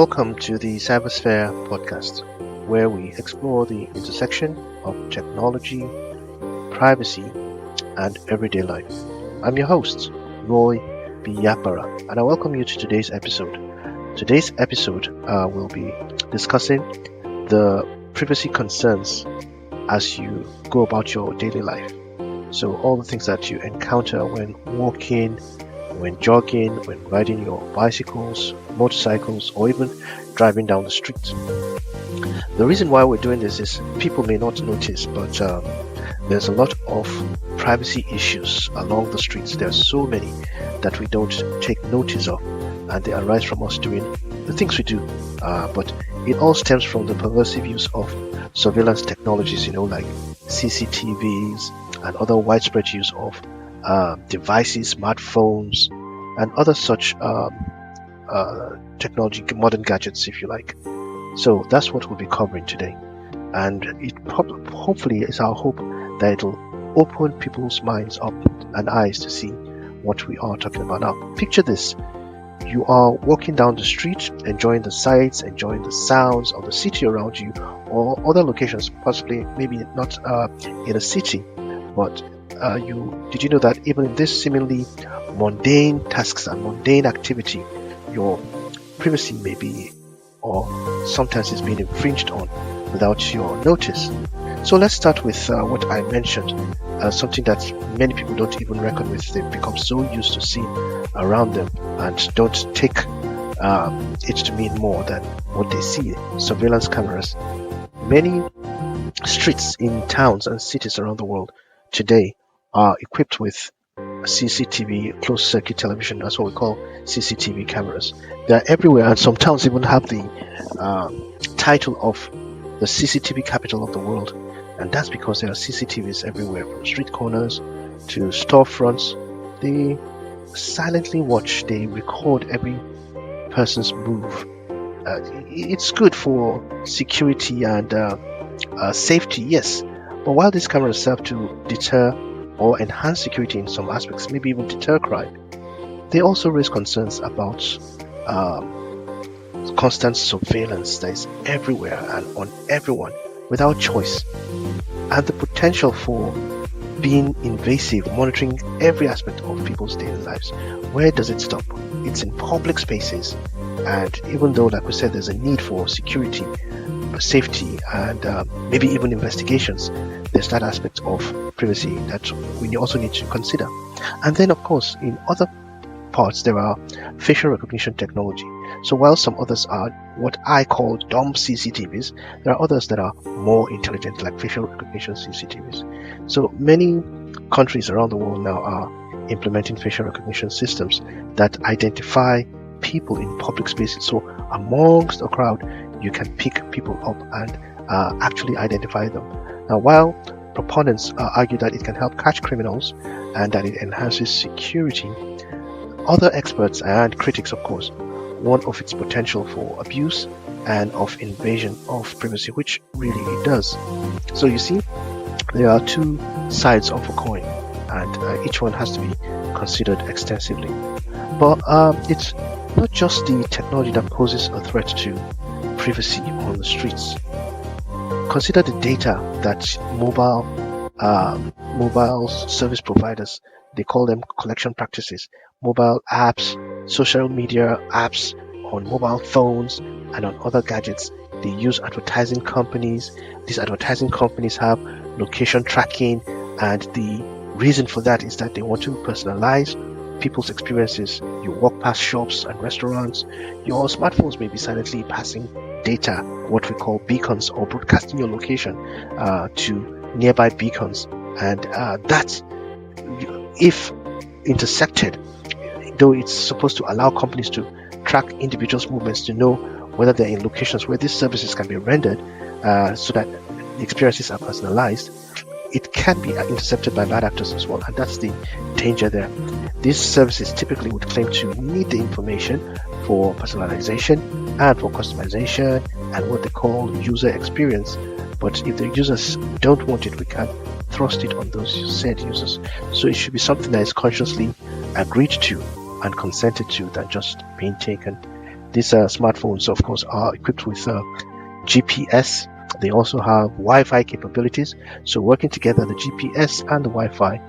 Welcome to the Cybersphere podcast, where we explore the intersection of technology, privacy, and everyday life. I'm your host, Roy Biyapara, and I welcome you to today's episode. Today's episode will be discussing the privacy concerns as you go about your daily life. So all the things that you encounter when walking, when jogging, when riding your bicycles, motorcycles, or even driving down the street. The reason why we're doing this is people may not notice, but there's a lot of privacy issues along the streets. There are so many that we don't take notice of, and they arise from us doing the things we do. But it all stems from the pervasive use of surveillance technologies, like CCTVs and other widespread use of devices, smartphones, and other such technology, modern gadgets, if you like. So that's what we'll be covering today, and it hopefully is our hope that it'll open people's minds up and eyes to see what we are talking about. Now, picture this: you are walking down the street, enjoying the sights, enjoying the sounds of the city around you, or other locations, possibly maybe not in a city, but did you know that even in this seemingly mundane tasks and mundane activity, your privacy may be, or sometimes is being infringed on without your notice? So let's start with what I mentioned, something that many people don't even reckon with. They've become so used to seeing around them and don't take it to mean more than what they see: surveillance cameras. Many streets in towns and cities around the world today are equipped with CCTV, closed circuit television. That's what we call CCTV cameras. They're everywhere, and some towns even have the title of the CCTV capital of the world, and that's because there are CCTVs everywhere, from street corners to storefronts. They silently watch, they record every person's move. It's good for security and safety, yes, but while these cameras serve to deter or enhance security in some aspects, maybe even deter crime, they also raise concerns about constant surveillance that is everywhere and on everyone without choice, and the potential for being invasive, monitoring every aspect of people's daily lives. Where does it stop? It's in public spaces, and even though, like we said, there's a need for security, safety, and maybe even investigations, there's that aspect of privacy that we also need to consider. And then, of course, in other parts, there are facial recognition technology. So while some others are what I call dumb CCTVs, there are others that are more intelligent, like facial recognition CCTVs. So many countries around the world now are implementing facial recognition systems that identify people in public spaces. So amongst a crowd, you can pick people up and actually identify them. Now, while proponents argue that it can help catch criminals and that it enhances security, other experts and critics, of course, warn of its potential for abuse and of invasion of privacy, which really it does. So you see, there are two sides of a coin, and each one has to be considered extensively. But it's not just the technology that poses a threat to privacy on the streets. Consider the data that mobile service providers, they call them collection practices, mobile apps, social media apps on mobile phones and on other gadgets. They use advertising companies. These advertising companies have location tracking, and the reason for that is that they want to personalize people's experiences. You walk past shops and restaurants, your smartphones may be silently passing data, what we call beacons, or broadcasting your location to nearby beacons, and that, if intersected, though it's supposed to allow companies to track individuals' movements to know whether they're in locations where these services can be rendered, so that the experiences are personalized, it can be intercepted by bad actors as well, and that's the danger there. These services typically would claim to need the information for personalization and for customization and what they call user experience, but if the users don't want it, we can thrust it on those said users. So it should be something that is consciously agreed to and consented to than just being taken These smartphones, of course, are equipped with GPS. They also have Wi-Fi capabilities. So working together, the GPS and the Wi-Fi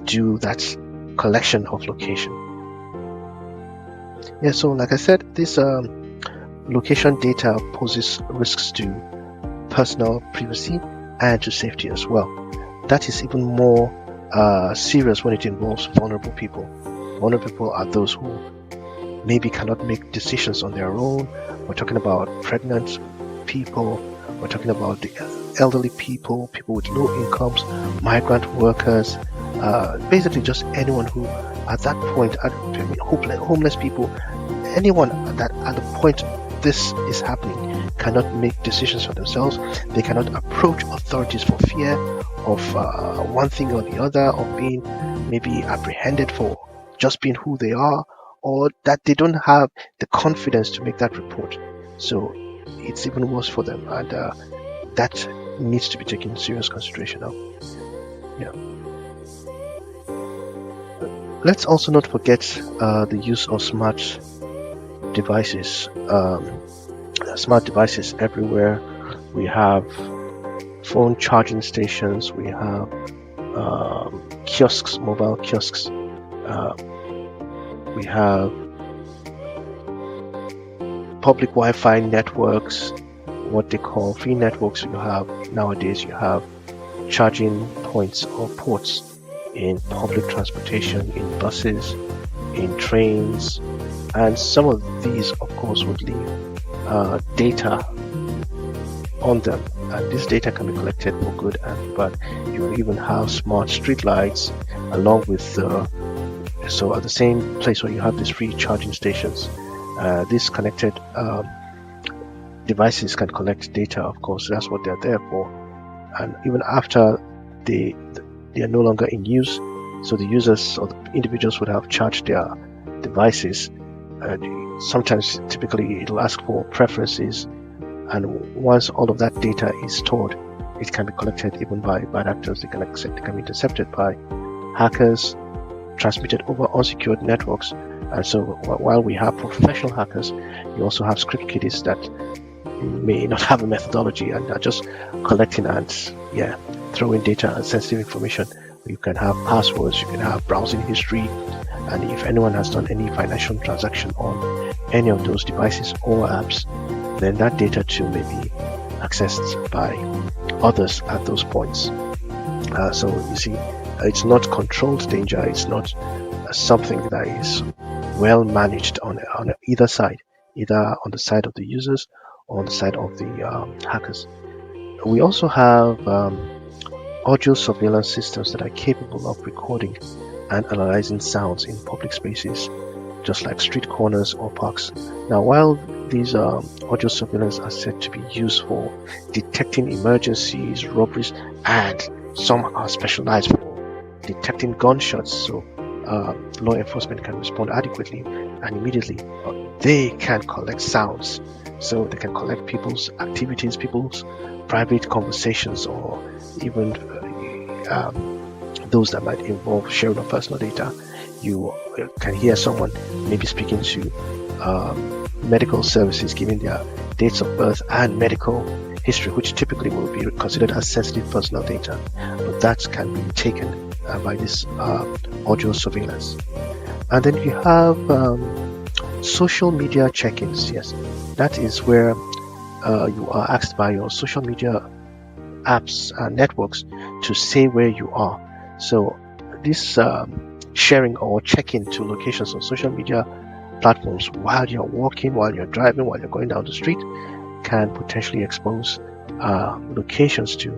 do that collection of location. Yeah, so like I said, this location data poses risks to personal privacy and to safety as well. That is even more serious when it involves vulnerable people. Vulnerable people are those who maybe cannot make decisions on their own. We're talking about pregnant people, we're talking about the elderly people, people with low incomes, migrant workers, basically just anyone who at that point, homeless people, anyone that at the point this is happening cannot make decisions for themselves. They cannot approach authorities for fear of one thing or the other, of being maybe apprehended for just being who they are, or that they don't have the confidence to make that report. So it's even worse for them, and that needs to be taken serious consideration of. Yeah. Let's also not forget the use of smart devices. Smart devices everywhere. We have phone charging stations. We have kiosks, mobile kiosks. We have public Wi-Fi networks, what they call free networks. Nowadays you have charging points or ports in public transportation, in buses, in trains, and some of these of course would leave data on them, and this data can be collected for good and bad. You even have smart street lights along with so at the same place where you have these free charging stations, these connected devices can collect data. Of course, that's what they're there for, and even after they are no longer in use, so the users or the individuals would have charged their devices. Sometimes, typically, it'll ask for preferences, and once all of that data is stored, it can be collected even by bad actors. They can be intercepted by hackers, transmitted over unsecured networks. And so while we have professional hackers, you also have script kiddies that may not have a methodology and are just collecting and throwing data and sensitive information. You can have passwords, you can have browsing history, and if anyone has done any financial transaction on any of those devices or apps, then that data too may be accessed by others at those points. So you see, it's not controlled danger. It's not something that is well managed on either side, either on the side of the users or on the side of the hackers. We also have audio surveillance systems that are capable of recording and analyzing sounds in public spaces, just like street corners or parks. Now, while these audio surveillance are said to be used for detecting emergencies, robberies, and some are specialized for detecting gunshots, so law enforcement can respond adequately and immediately. They can collect sounds, so they can collect people's activities, people's private conversations, or even those that might involve sharing of personal data. You can hear someone maybe speaking to medical services, giving their dates of birth and medical history, which typically will be considered as sensitive personal data, but that can be taken by this audio surveillance. And then you have social media check-ins. Yes, that is where you are asked by your social media apps and networks to say where you are. So this sharing or check-in to locations on social media platforms while you're walking, while you're driving, while you're going down the street can potentially expose locations to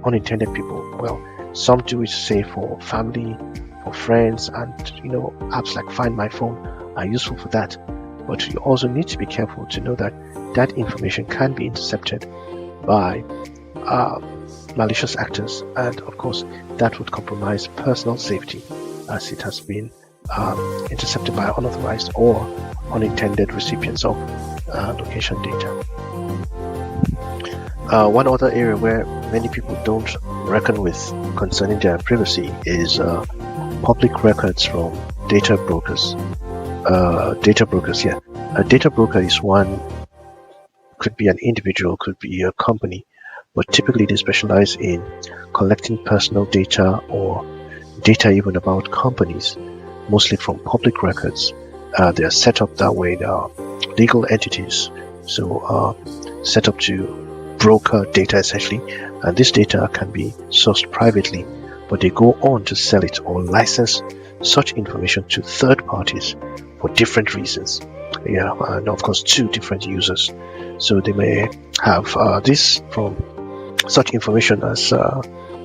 unintended people. Well, some do it, say, for family, for friends, and apps like Find My Phone are useful for that. But you also need to be careful to know that that information can be intercepted by malicious actors, and of course that would compromise personal safety, as it has been intercepted by unauthorized or unintended recipients of location data. One other area where many people don't reckon with concerning their privacy is public records from data brokers. A data broker is one, could be an individual, could be a company, but typically they specialize in collecting personal data or data even about companies, mostly from public records. They are set up that way. They are legal entities, so set up to broker data essentially, and this data can be sourced privately, but they go on to sell it or license such information to third parties for different reasons. Yeah, and of course, to different users. So they may have this from such information as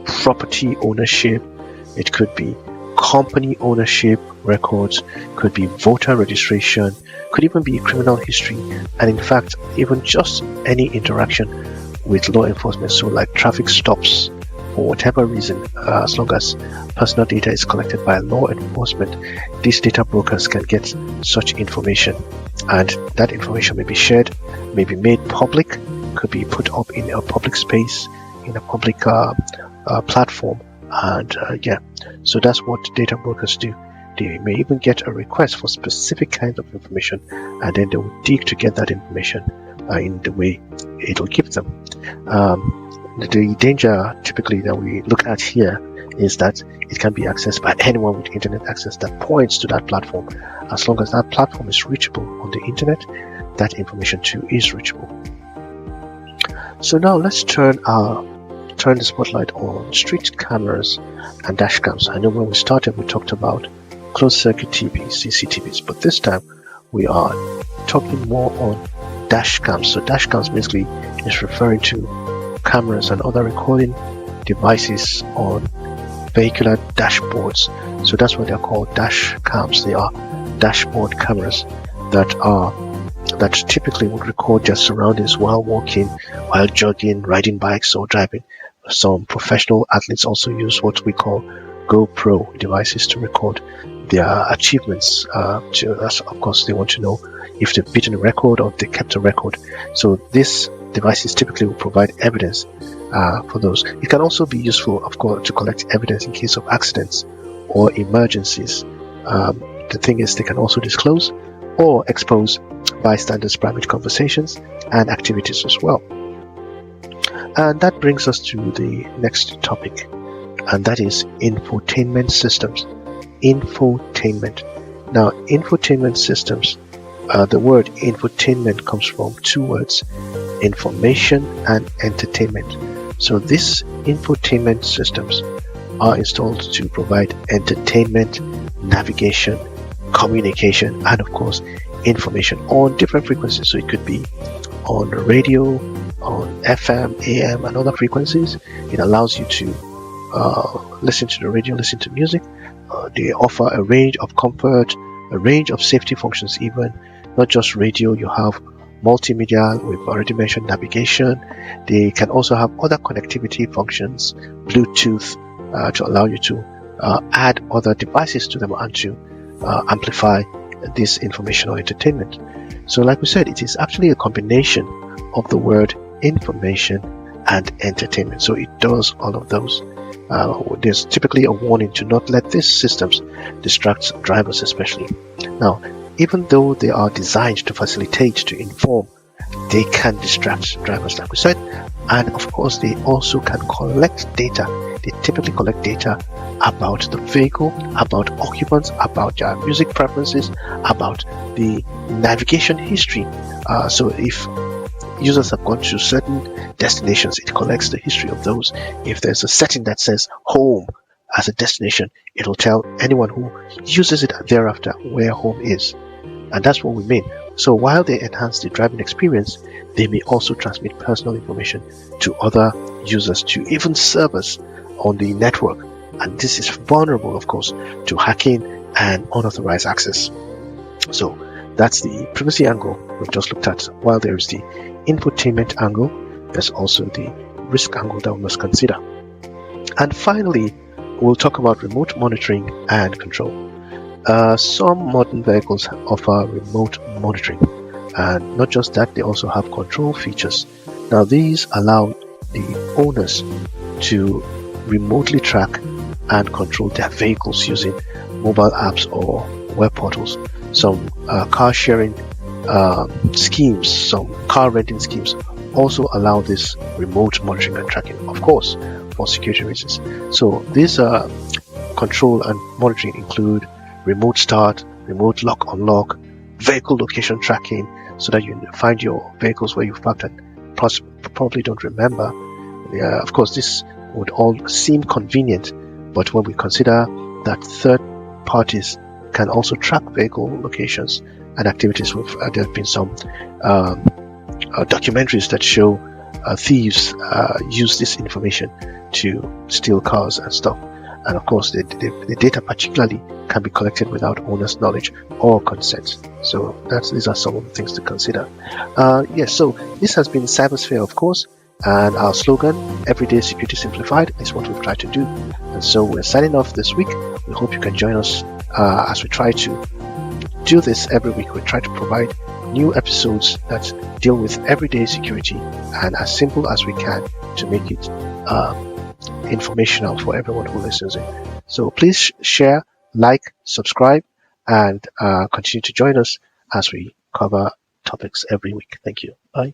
property ownership. It could be company ownership records, could be voter registration, could even be criminal history, and in fact, even just any interaction with law enforcement. So, like traffic stops, for whatever reason, as long as personal data is collected by law enforcement, these data brokers can get such information, and that information may be shared, may be made public, could be put up in a public space, in a public platform, and yeah, so that's what data brokers do. They may even get a request for specific kinds of information, and then they will dig to get that information in the way it will give them. The danger typically that we look at here is that it can be accessed by anyone with internet access that points to that platform. As long as that platform is reachable on the internet, that information too is reachable. So now let's turn the spotlight on street cameras and dash cams. I know when we started we talked about closed circuit TVs, CCTVs, but this time we are talking more on dash cams. So dash cams basically is referring to cameras and other recording devices on vehicular dashboards. So that's what they're called, dash cams. They are dashboard cameras that typically would record their surroundings while walking, while jogging, riding bikes, or driving. Some professional athletes also use what we call GoPro devices to record their achievements. Of course, they want to know if they've beaten a record or if they kept a record. So these devices typically will provide evidence for those. It can also be useful, of course, to collect evidence in case of accidents or emergencies. The thing is, they can also disclose or expose bystanders' private conversations and activities as well. And that brings us to the next topic, and that is infotainment systems. Infotainment. Now, infotainment systems, the word infotainment comes from two words, information and entertainment. So these infotainment systems are installed to provide entertainment, navigation, communication, and of course information on different frequencies. So it could be on the radio, on FM, AM, and other frequencies. It allows you to listen to the radio, listen to music. They offer a range of comfort, a range of safety functions even. Not just radio, you have multimedia, we've already mentioned navigation. They can also have other connectivity functions, Bluetooth, to allow you to add other devices to them and to amplify this information or entertainment. So like we said, it is actually a combination of the word information and entertainment. So it does all of those. There's typically a warning to not let these systems distract drivers especially. Now, even though they are designed to facilitate, to inform, they can distract drivers like we said, and of course they also can collect data. They typically collect data about the vehicle, about occupants, about their music preferences, about the navigation history. So if users have gone to certain destinations, it collects the history of those. If there's a setting that says home as a destination, it will tell anyone who uses it thereafter where home is. And that's what we mean. So while they enhance the driving experience, they may also transmit personal information to other users, to even servers on the network. And this is vulnerable, of course, to hacking and unauthorized access. So that's the privacy angle we've just looked at. While there is the infotainment angle, there's also the risk angle that we must consider. And finally, we'll talk about remote monitoring and control. Some modern vehicles offer remote monitoring, and not just that, they also have control features. Now these allow the owners to remotely track and control their vehicles using mobile apps or web portals. Some car sharing schemes, some car renting schemes, also allow this remote monitoring and tracking, of course, for security reasons. So these control and monitoring include remote start, remote lock unlock, vehicle location tracking, so that you find your vehicles where you've parked and probably don't remember. Of course, this would all seem convenient, but when we consider that third parties can also track vehicle locations and activities, there have been some documentaries that show thieves use this information to steal cars and stuff. And of course, the data particularly can be collected without owner's knowledge or consent. So these are some of the things to consider. Yes, so this has been Cybersphere, of course, and our slogan, Everyday Security Simplified, is what we've tried to do. And so we're signing off this week. We hope you can join us as we try to do this every week. We try to provide new episodes that deal with everyday security and as simple as we can to make it informational for everyone who listens in. So please share, like, subscribe, and continue to join us as we cover topics every week. Thank you. Bye.